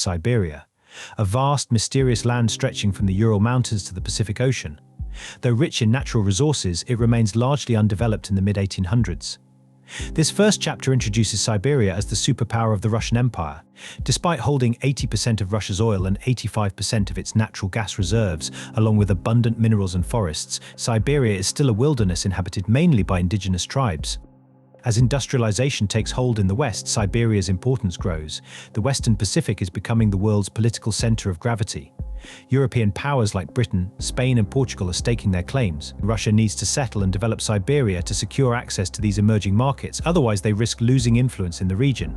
Siberia, a vast, mysterious land stretching from the Ural Mountains to the Pacific Ocean. Though rich in natural resources, it remains largely undeveloped in the mid-1800s. This first chapter introduces Siberia as the superpower of the Russian Empire. Despite holding 80% of Russia's oil and 85% of its natural gas reserves, along with abundant minerals and forests, Siberia is still a wilderness inhabited mainly by indigenous tribes. As industrialization takes hold in the West, Siberia's importance grows. The Western Pacific is becoming the world's political center of gravity. European powers like Britain, Spain and Portugal are staking their claims. Russia needs to settle and develop Siberia to secure access to these emerging markets, otherwise they risk losing influence in the region.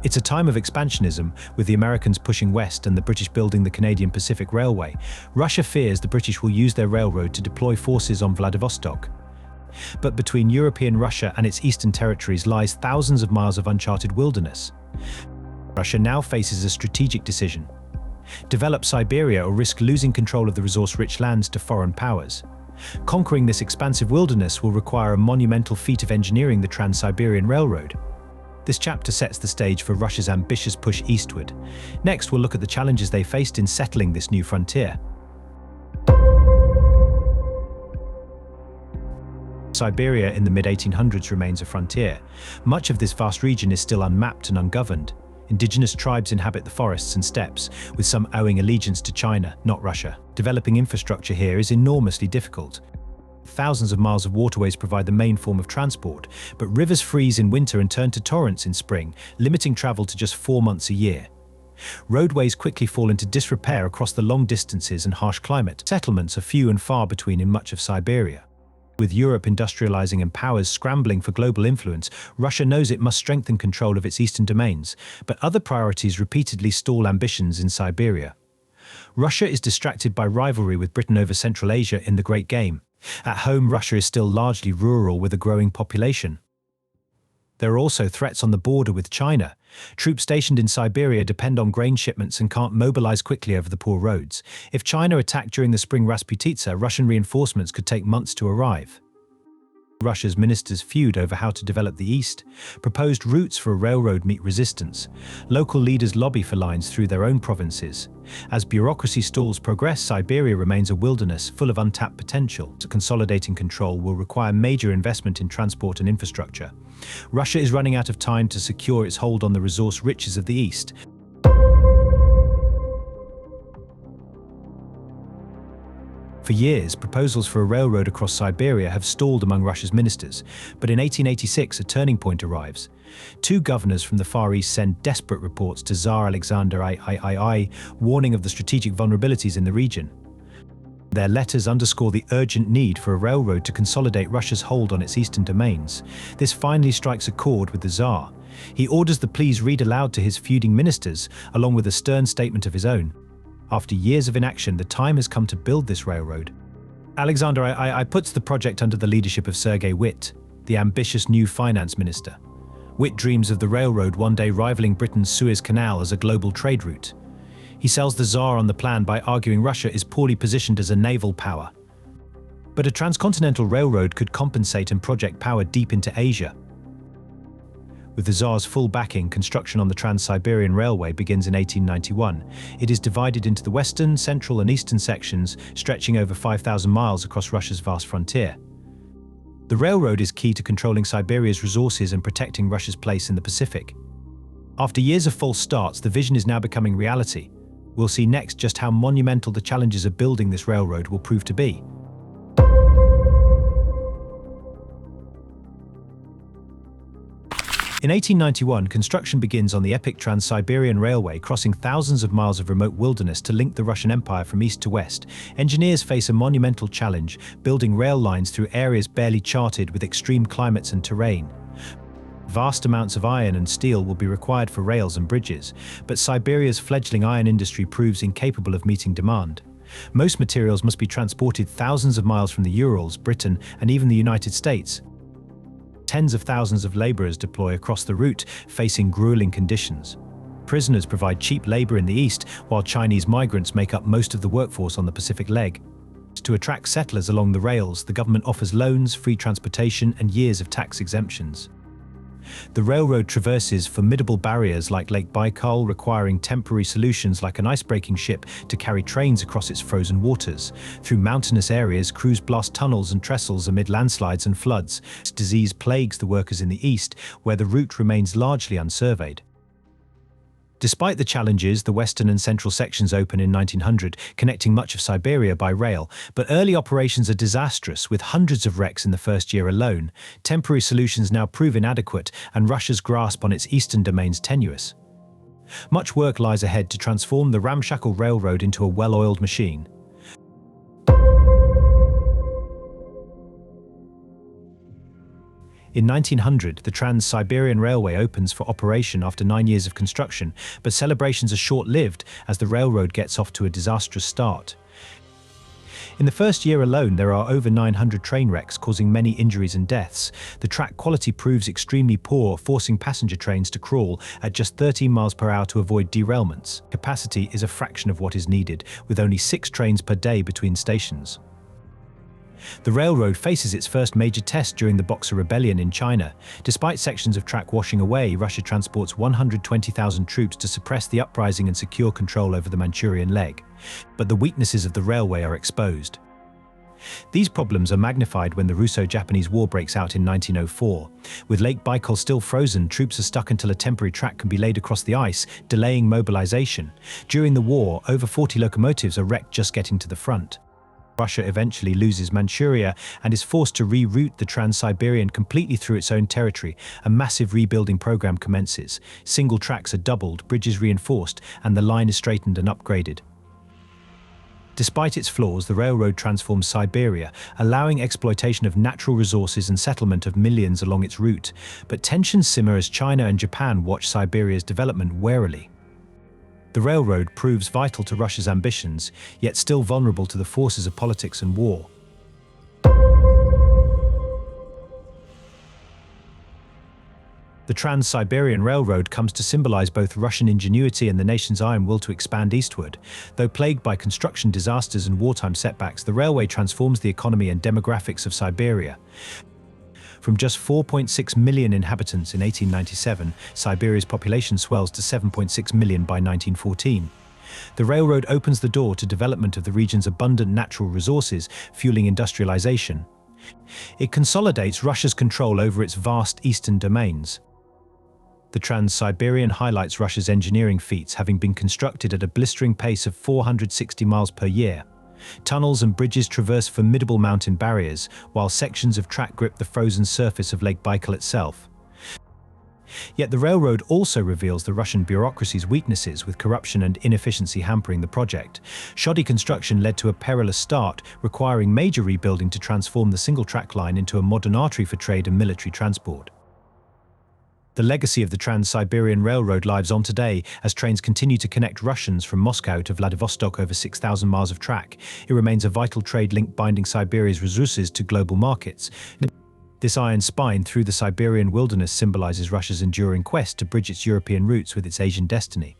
It's a time of expansionism, with the Americans pushing west and the British building the Canadian Pacific Railway. Russia fears the British will use their railroad to deploy forces on Vladivostok. But between European Russia and its eastern territories lies thousands of miles of uncharted wilderness. Russia now faces a strategic decision: develop Siberia or risk losing control of the resource-rich lands to foreign powers. Conquering this expansive wilderness will require a monumental feat of engineering, the Trans-Siberian Railroad. This chapter sets the stage for Russia's ambitious push eastward. Next, we'll look at the challenges they faced in settling this new frontier. Siberia in the mid-1800s remains a frontier. Much of this vast region is still unmapped and ungoverned. Indigenous tribes inhabit the forests and steppes, with some owing allegiance to China, not Russia. Developing infrastructure here is enormously difficult. Thousands of miles of waterways provide the main form of transport, but rivers freeze in winter and turn to torrents in spring, limiting travel to just 4 months a year. Roadways quickly fall into disrepair across the long distances and harsh climate. Settlements are few and far between in much of Siberia. With Europe industrializing and powers scrambling for global influence, Russia knows it must strengthen control of its eastern domains, but other priorities repeatedly stall ambitions in Siberia. Russia is distracted by rivalry with Britain over Central Asia in the Great Game. At home, Russia is still largely rural with a growing population. There are also threats on the border with China. Troops stationed in Siberia depend on grain shipments and can't mobilize quickly over the poor roads. If China attacked during the spring Rasputitsa, Russian reinforcements could take months to arrive. Russia's ministers feud over how to develop the east. Proposed routes for a railroad meet resistance. Local leaders lobby for lines through their own provinces. As bureaucracy stalls progress, Siberia remains a wilderness full of untapped potential. Consolidating control will require major investment in transport and infrastructure. Russia is running out of time to secure its hold on the resource riches of the east. For years, proposals for a railroad across Siberia have stalled among Russia's ministers, but in 1886 a turning point arrives. 2 governors from the Far East send desperate reports to Tsar Alexander I, warning of the strategic vulnerabilities in the region. Their letters underscore the urgent need for a railroad to consolidate Russia's hold on its eastern domains. This finally strikes a chord with the Tsar. He orders the pleas read aloud to his feuding ministers, along with a stern statement of his own. After years of inaction, the time has come to build this railroad. Alexander I puts the project under the leadership of Sergei Witt, the ambitious new finance minister. Witt dreams of the railroad one day rivaling Britain's Suez Canal as a global trade route. He sells the Tsar on the plan by arguing Russia is poorly positioned as a naval power. But a transcontinental railroad could compensate and project power deep into Asia. With the Tsar's full backing, construction on the Trans-Siberian Railway begins in 1891. It is divided into the western, central and eastern sections, stretching over 5,000 miles across Russia's vast frontier. The railroad is key to controlling Siberia's resources and protecting Russia's place in the Pacific. After years of false starts, the vision is now becoming reality. We'll see next just how monumental the challenges of building this railroad will prove to be. In 1891, construction begins on the epic Trans-Siberian Railway, crossing thousands of miles of remote wilderness to link the Russian Empire from east to west. Engineers face a monumental challenge, building rail lines through areas barely charted with extreme climates and terrain. Vast amounts of iron and steel will be required for rails and bridges, but Siberia's fledgling iron industry proves incapable of meeting demand. Most materials must be transported thousands of miles from the Urals, Britain, and even the United States. Tens of thousands of laborers deploy across the route, facing grueling conditions. Prisoners provide cheap labor in the east, while Chinese migrants make up most of the workforce on the Pacific leg. To attract settlers along the rails, the government offers loans, free transportation, and years of tax exemptions. The railroad traverses formidable barriers like Lake Baikal, requiring temporary solutions like an ice-breaking ship to carry trains across its frozen waters. Through mountainous areas, crews blast tunnels and trestles amid landslides and floods. Disease plagues the workers in the east, where the route remains largely unsurveyed. Despite the challenges, the western and central sections open in 1900, connecting much of Siberia by rail, but early operations are disastrous, with hundreds of wrecks in the first year alone. Temporary solutions now prove inadequate, and Russia's grasp on its eastern domains tenuous. Much work lies ahead to transform the ramshackle railroad into a well-oiled machine. In 1900, the Trans-Siberian Railway opens for operation after 9 years of construction, but celebrations are short-lived as the railroad gets off to a disastrous start. In the first year alone, there are over 900 train wrecks, causing many injuries and deaths. The track quality proves extremely poor, forcing passenger trains to crawl at just 13 miles per hour to avoid derailments. Capacity is a fraction of what is needed, with only 6 trains per day between stations. The railroad faces its first major test during the Boxer Rebellion in China. Despite sections of track washing away, Russia transports 120,000 troops to suppress the uprising and secure control over the Manchurian leg. But the weaknesses of the railway are exposed. These problems are magnified when the Russo-Japanese War breaks out in 1904. With Lake Baikal still frozen, troops are stuck until a temporary track can be laid across the ice, delaying mobilization. During the war, over 40 locomotives are wrecked just getting to the front. Russia eventually loses Manchuria and is forced to reroute the Trans-Siberian completely through its own territory. A massive rebuilding program commences. Single tracks are doubled, bridges reinforced, and the line is straightened and upgraded. Despite its flaws, the railroad transforms Siberia, allowing exploitation of natural resources and settlement of millions along its route. But tensions simmer as China and Japan watch Siberia's development warily. The railroad proves vital to Russia's ambitions, yet still vulnerable to the forces of politics and war. The Trans-Siberian Railroad comes to symbolize both Russian ingenuity and the nation's iron will to expand eastward. Though plagued by construction disasters and wartime setbacks, the railway transforms the economy and demographics of Siberia. From just 4.6 million inhabitants in 1897, Siberia's population swells to 7.6 million by 1914. The railroad opens the door to development of the region's abundant natural resources, fueling industrialization. It consolidates Russia's control over its vast eastern domains. The Trans-Siberian highlights Russia's engineering feats, having been constructed at a blistering pace of 460 miles per year. Tunnels and bridges traverse formidable mountain barriers, while sections of track grip the frozen surface of Lake Baikal itself. Yet the railroad also reveals the Russian bureaucracy's weaknesses, with corruption and inefficiency hampering the project. Shoddy construction led to a perilous start, requiring major rebuilding to transform the single-track line into a modern artery for trade and military transport. The legacy of the Trans-Siberian Railroad lives on today as trains continue to connect Russians from Moscow to Vladivostok over 6,000 miles of track. It remains a vital trade link binding Siberia's resources to global markets. This iron spine through the Siberian wilderness symbolizes Russia's enduring quest to bridge its European roots with its Asian destiny.